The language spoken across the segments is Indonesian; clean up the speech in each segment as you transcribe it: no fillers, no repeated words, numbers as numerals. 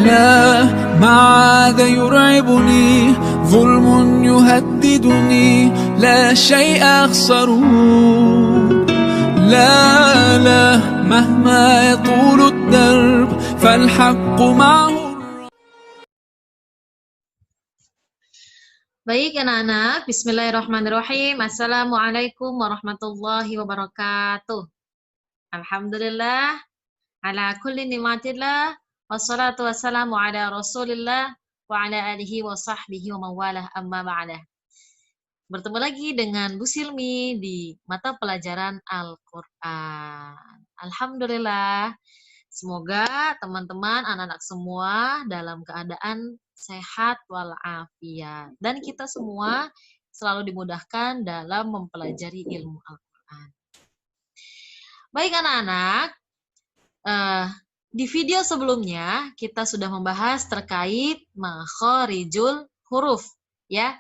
لا ما عاد يرعبني ظلم يهددني لا شيء أخسره لا مهما يطول الدرب فالحق معه. Baik anak-anak, bismillahirrahmanirrahim. Assalamualaikum warahmatullahi wabarakatuh. Alhamdulillah, ala kulli ni'matillah, wassalatu wassalamu ala rasulillah, wa ala alihi wa sahbihi wa mawalah amma ba'dah. Bertemu lagi dengan Bu Silmi di mata pelajaran Al-Quran. Alhamdulillah, semoga teman-teman, anak-anak semua dalam keadaan sehat walafiat. Dan kita semua selalu dimudahkan dalam mempelajari ilmu Al-Quran. Baik anak-anak, di video sebelumnya kita sudah membahas terkait makhorijul huruf, ya,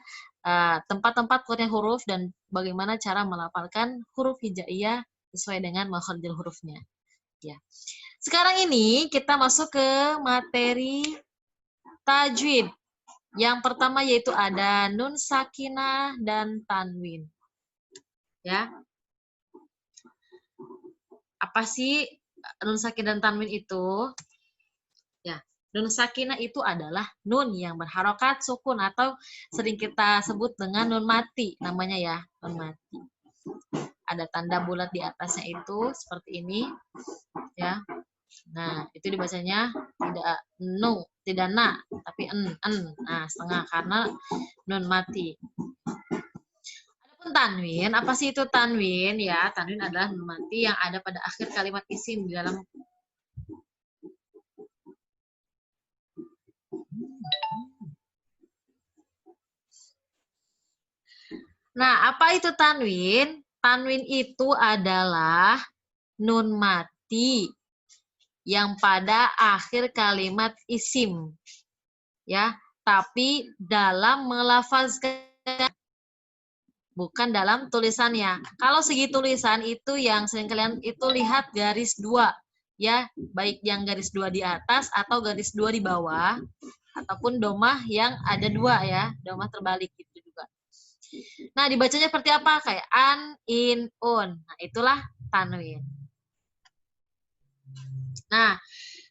tempat-tempat keluarnya huruf dan bagaimana cara melafalkan huruf hijaiyah sesuai dengan makhorijul hurufnya. Ya. Sekarang ini kita masuk ke materi tajwid. Yang pertama yaitu ada nun sakinah dan tanwin. Ya. Apa sih nun sakinah dan tanwin itu? Ya, nun sakinah itu adalah nun yang berharokat sukun atau sering kita sebut dengan nun mati namanya ya, nun mati. Ada tanda bulat di atasnya itu seperti ini, ya. Nah, itu dibacanya tidak nu, tidak na, tapi en. Nah, setengah karena nun mati. Adapun tanwin, apa sih itu tanwin? Ya, tanwin adalah nun mati yang ada pada akhir kalimat isim di dalam Nah, apa itu tanwin? Tanwin itu adalah nun mati yang pada akhir kalimat isim. Ya, tapi dalam melafazkan, bukan dalam tulisannya. Kalau segi tulisan itu yang sering kalian itu lihat garis 2, ya, baik yang garis 2 di atas atau garis 2 di bawah, ataupun domah yang ada 2 ya, domah terbalik gitu juga. Nah, dibacanya seperti apa? Kayak an, in, un. Nah, itulah tanwin. Nah,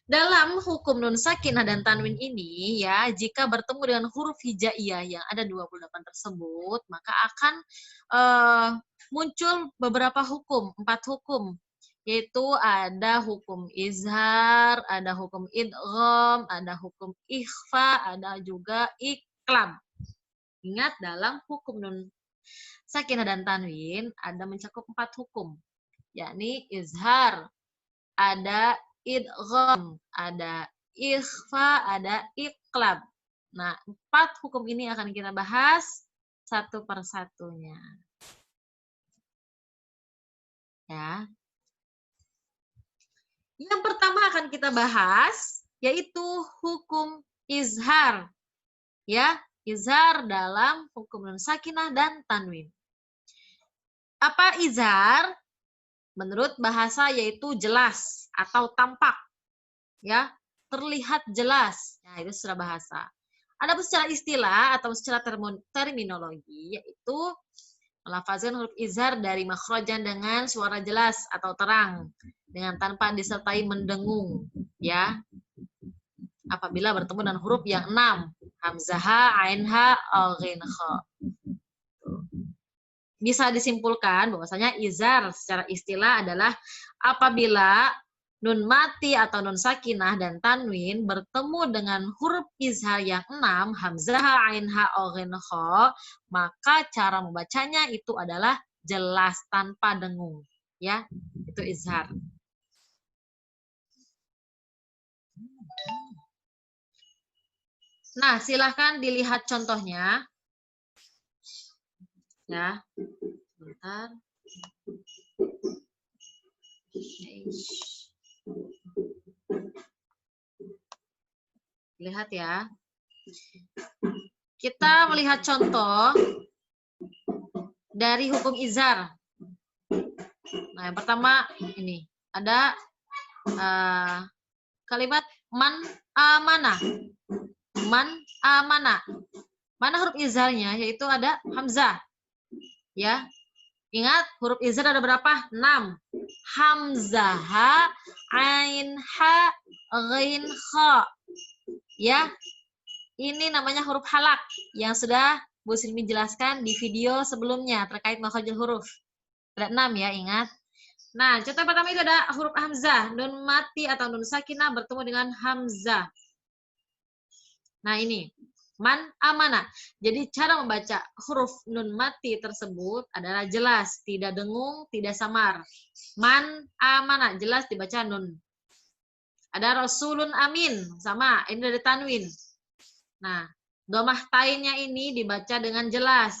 dalam hukum nun sakinah dan tanwin ini ya, jika bertemu dengan huruf hijaiyah yang ada 28 tersebut, maka akan muncul beberapa hukum, 4 hukum. Yaitu ada hukum izhar, ada hukum idgham, ada hukum ikhfa, ada juga iqlab. Ingat, dalam hukum nun sakinah dan tanwin ada mencakup 4 hukum, yakni izhar, ada idgham, ada ikhfa, ada iqlab. Nah, 4 hukum ini akan kita bahas satu persatunya. Ya. Yang pertama akan kita bahas yaitu hukum izhar. Ya, izhar dalam hukum nun sakinah dan tanwin. Apa izhar? Menurut bahasa yaitu jelas atau tampak, ya, terlihat jelas. Nah, itu secara bahasa. Adapun secara istilah atau secara terminologi yaitu melafazkan huruf izhar dari makhrajan dengan suara jelas atau terang dengan tanpa disertai mendengung, ya. Apabila bertemu dengan huruf yang 6, hamzah, ain, ha, ghin, kha. Bisa disimpulkan bahwasanya izhar secara istilah adalah apabila nun mati atau nun sakinah dan tanwin bertemu dengan huruf izhar yang 6, hamzah, ain, ha, ghin, kha, maka cara membacanya itu adalah jelas tanpa dengung, ya. Itu izhar. Nah, silahkan dilihat contohnya. Ya, sebentar. Lihat ya. Kita melihat contoh dari hukum izhar. Nah, yang pertama ini ada kalimat man amana. Man amana. Mana huruf izharnya? Yaitu ada hamzah. Ya. Ingat, huruf izhar ada berapa? 6. Hamzah, ha, ain, ha, ghain, kha. Ya. Ini namanya huruf halak yang sudah Bu Silmi jelaskan di video sebelumnya terkait makhrajul huruf. Ada 6 ya, ingat. Nah, contoh pertama itu ada huruf hamzah, nun mati atau nun sakinah bertemu dengan hamzah. Nah, ini man amana. Jadi cara membaca huruf nun mati tersebut adalah jelas, tidak dengung, tidak samar. Man amana, jelas dibaca nun. Ada rasulun amin, sama, ini dari tanwin. Nah, domah tainnya ini dibaca dengan jelas.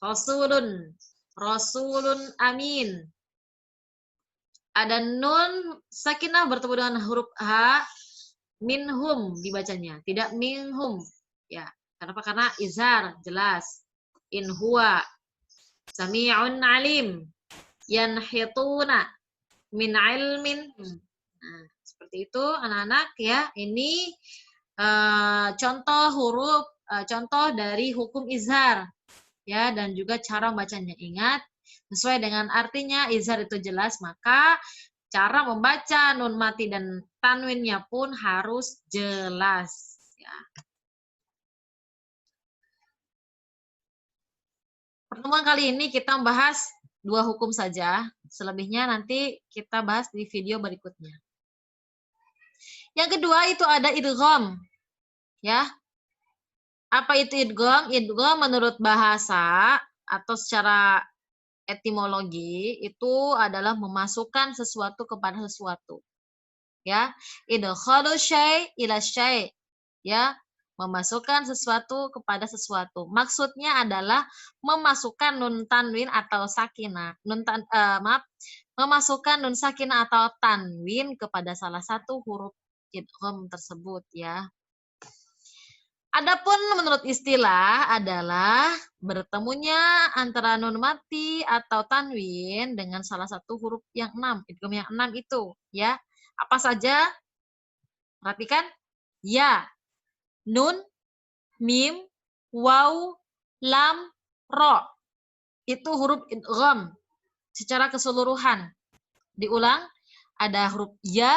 Rasulun, rasulun amin. Ada nun sakinah bertemu dengan huruf ha, minhum dibacanya, tidak minhum. Ya, kenapa? Karena izhar jelas. In huwa sami'un alim. Yanhituna min ilmin. Nah, seperti itu anak-anak ya. Ini contoh huruf, contoh dari hukum izhar ya, dan juga cara membacanya. Ingat, sesuai dengan artinya izhar itu jelas, maka cara membaca nun mati dan tanwinnya pun harus jelas ya. Pertemuan kali ini kita membahas 2 hukum saja, selebihnya nanti kita bahas di video berikutnya. Yang kedua itu ada idgham. Ya. Apa itu idgham? Idgham menurut bahasa atau secara etimologi itu adalah memasukkan sesuatu kepada sesuatu. Ya, idkhalu syai' ila syai'. Ya, memasukkan sesuatu kepada sesuatu. Maksudnya adalah memasukkan nun tanwin atau sakinah. Memasukkan nun sakinah atau tanwin kepada salah satu huruf idgham tersebut ya. Adapun menurut istilah adalah bertemunya antara nun mati atau tanwin dengan salah satu huruf yang 6, idgham yang 6 itu, ya. Apa saja? Perhatikan. Ya, nun, mim, waw, lam, ro. Itu huruf idgham secara keseluruhan. Diulang, ada huruf ya,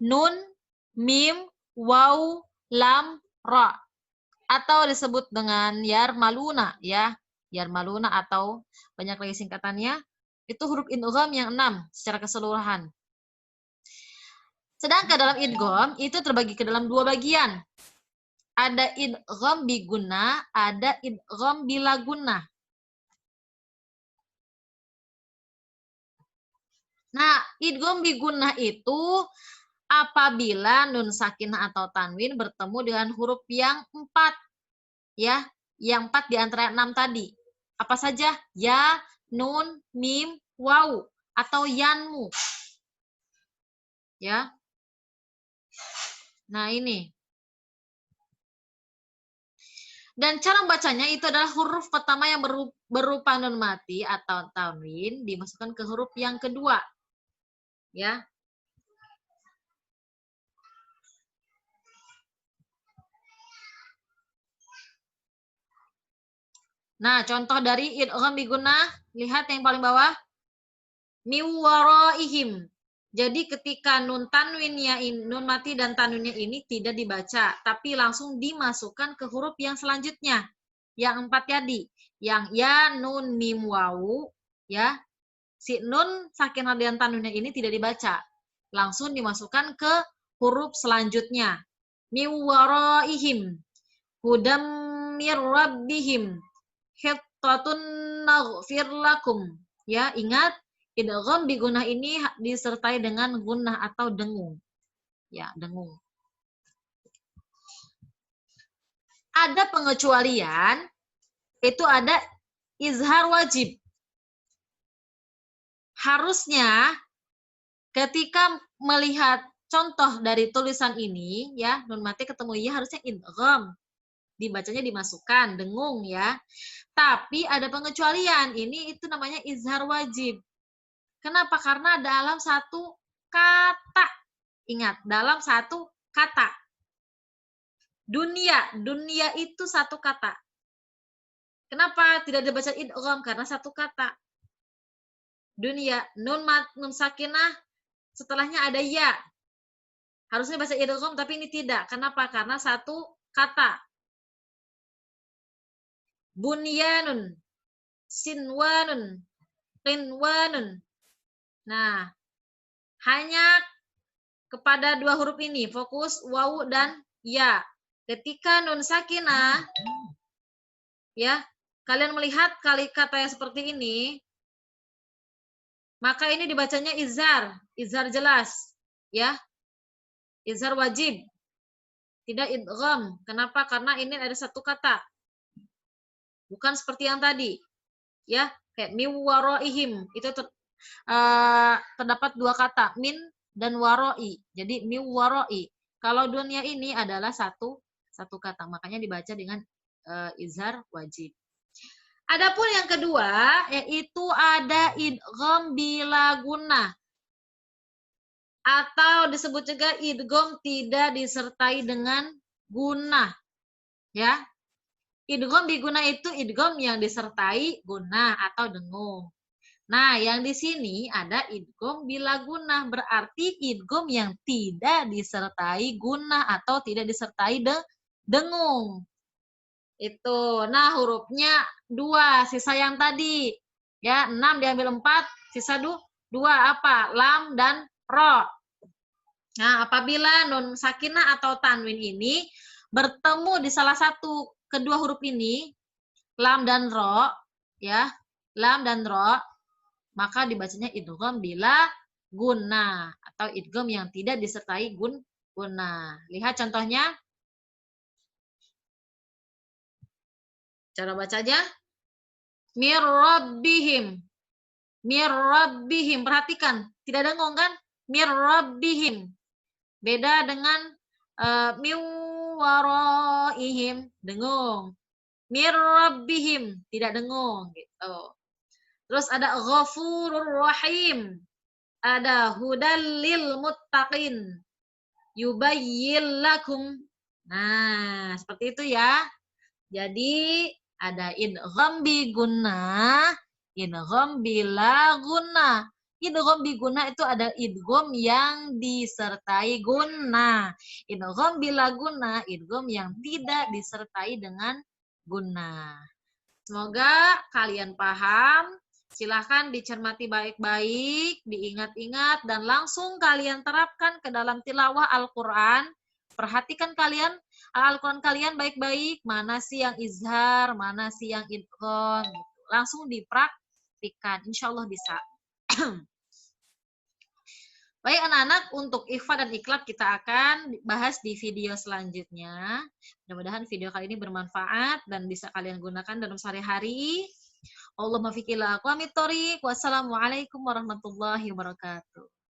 nun, mim, waw, lam, ro. Atau disebut dengan yarmaluna ya, yarmaluna atau banyak lagi singkatannya. Itu huruf idgham yang 6 secara keseluruhan. Sedangkan dalam idgham itu terbagi ke dalam 2 bagian. Ada idgham bi gunnah, ada idgham bila gunnah. Nah, idgham bi gunnah itu apabila nun sakinah atau tanwin bertemu dengan huruf yang 4. Ya, yang 4 di antara 6 tadi. Apa saja? Ya, nun, mim, waw, atau yanmu. Ya. Nah, ini. Dan cara membacanya itu adalah huruf pertama yang berupa nun mati atau tanwin dimasukkan ke huruf yang kedua. Ya. Nah, contoh dari idgham bi gunnah, lihat yang paling bawah. Mi waraihim. Jadi ketika nun tanwinnya, nun mati dan tanwinnya ini tidak dibaca, tapi langsung dimasukkan ke huruf yang selanjutnya. Yang 4 tadi, yang ya, nun, mim, wawu, ya. Si nun sakinah dan tanwinnya ini tidak dibaca, langsung dimasukkan ke huruf selanjutnya. Mi waraihim. Hudam mir rabbihim. Hittatun naghfir lakum. Ya, ingat idgham bi gunnah ini disertai dengan gunnah atau dengung. Ya, dengung. Ada pengecualian, itu ada izhar wajib. Harusnya ketika melihat contoh dari tulisan ini, ya, nun mati ketemu ya, harusnya idgham. Dibacanya dimasukkan, dengung ya. Tapi ada pengecualian, ini itu namanya izhar wajib. Kenapa? Karena dalam satu kata Ingat, dalam satu kata. Dunia itu satu kata. Kenapa tidak dibaca idgham? Karena satu kata. Dunia, nun sakinah, setelahnya ada ya. Harusnya baca idgham, tapi ini tidak. Kenapa? Karena satu kata. Bunyanun, sinwanun, qinwanun. Nah, hanya kepada dua huruf ini, fokus wawu dan ya. Ketika nun sakinah, ya, kalian melihat kata yang seperti ini, maka ini dibacanya izhar, izhar jelas, ya, izhar wajib, tidak idgham. Kenapa? Karena ini ada satu kata, bukan seperti yang tadi, ya, kayak miwaraihim itu terdapat dua kata, min dan waroi. Jadi miwaroi. Kalau dunia ini adalah satu kata, makanya dibaca dengan izhar wajib. Adapun yang kedua yaitu ada idgham bila gunnah atau disebut juga idgham tidak disertai dengan gunnah. Ya. Idgham bi gunnah itu idgham yang disertai gunnah atau dengung. Nah, yang di sini ada idgham bila gunnah, berarti idgham yang tidak disertai gunnah atau tidak disertai dengung. Itu. Nah, hurufnya 2, sisa yang tadi. Ya, 6 diambil 4, sisa 2 apa? Lam dan ro. Nah, apabila nun sakinah atau tanwin ini bertemu di salah satu kedua huruf ini, lam dan ro, ya, lam dan ro, maka dibacanya idgham bila gunnah atau idgham yang tidak disertai gunnah. Lihat contohnya. Cara bacanya mir rabbihim. Mir rabbihim. Perhatikan, tidak dengung kan? Mir rabbihim. Beda dengan min waraihim, dengung. Mir rabbihim, tidak dengung gitu. Terus ada ghafurur rahim. Ada hudal lil muttaqin. Yubayyil lakum. Nah, seperti itu ya. Jadi ada idgham bi gunnah, idgham bila gunnah. Idgham bi gunnah itu ada idgham yang disertai gunnah. Idgham bila gunnah, idgham yang tidak disertai dengan gunnah. Semoga kalian paham. Silahkan dicermati baik-baik, diingat-ingat, dan langsung kalian terapkan ke dalam tilawah Al-Quran. Perhatikan kalian Al-Quran kalian baik-baik, mana sih yang izhar, mana sih yang idgham, gitu. Langsung dipraktikkan, insya Allah bisa. Baik anak-anak, untuk ikhfa dan iklab kita akan bahas di video selanjutnya. Mudah-mudahan video kali ini bermanfaat dan bisa kalian gunakan dalam sehari-hari. Allahumma fiqillah aqwamit thoriq. Wassalamualaikum warahmatullahi wabarakatuh.